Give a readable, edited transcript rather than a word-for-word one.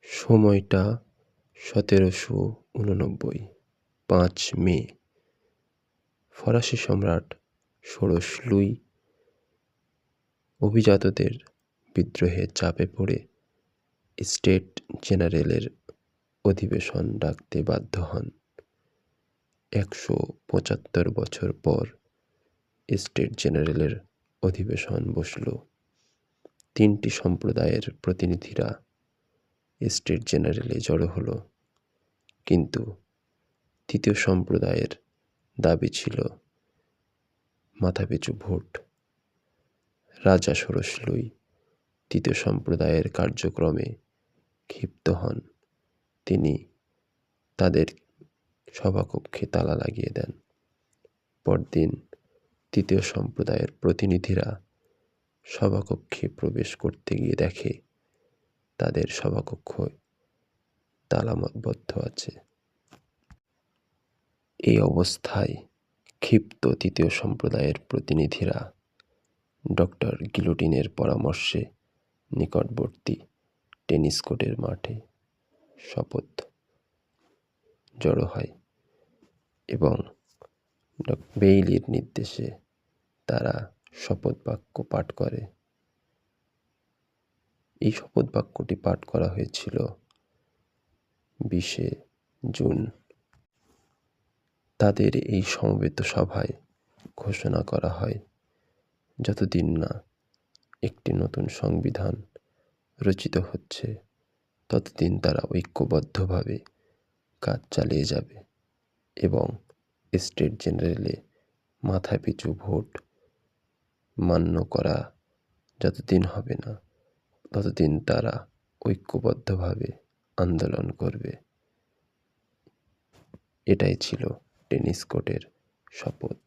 সময়টা 1789, 5 মে। ফরাসি সম্রাট ষোড়শ লুই অভিজাতদের বিদ্রোহের চাপে পড়ে স্টেট জেনারেলের অধিবেশন ডাকতে বাধ্য হন। 175 বছর পর স্টেট জেনারেলের অধিবেশন বসল। 3টি সম্প্রদায়ের প্রতিনিধিরা স্টেট জেনারেলে জড়ো হলো, কিন্তু তৃতীয় সম্প্রদায়ের দাবি ছিল মাথাপিছু ভোট। রাজা ষোড়শ লুই তৃতীয় সম্প্রদায়ের কার্যক্রমে ক্ষিপ্ত হন। তিনি তাদের সভাকক্ষে তালা লাগিয়ে দেন। পরদিন তৃতীয় সম্প্রদায়ের প্রতিনিধিরা সভাকক্ষে প্রবেশ করতে গিয়ে দেখে তাদের সভাকক্ষ তালাবদ্ধ আছে। এই অবস্থায় ক্ষিপ্ত তৃতীয় সম্প্রদায়ের প্রতিনিধিরা ডক্টর গিলোটিনের পরামর্শে নিকটবর্তী টেনিস কোর্টের মাঠে শপথ জড়ো হয় এবং বেইলির নির্দেশে তারা শপথ বাক্য পাঠ করে। এই শপথ বাক্যটি পাঠ করা হয়েছিল 20 জুন। তাদের এই সমবেত সভায় ঘোষণা করা হয়, যতদিন না একটি নতুন সংবিধান রচিত হচ্ছে ততদিন তারা ঐক্যবদ্ধভাবে কাজ চালিয়ে যাবে এবং স্টেট জেনারেলে মাথাপিছু ভোট মান্য করা যতদিন হবে না ততদিন তারা ঐক্যবদ্ধভাবে আন্দোলন করবে। এটাই ছিল টেনিস কোর্টের শপথ।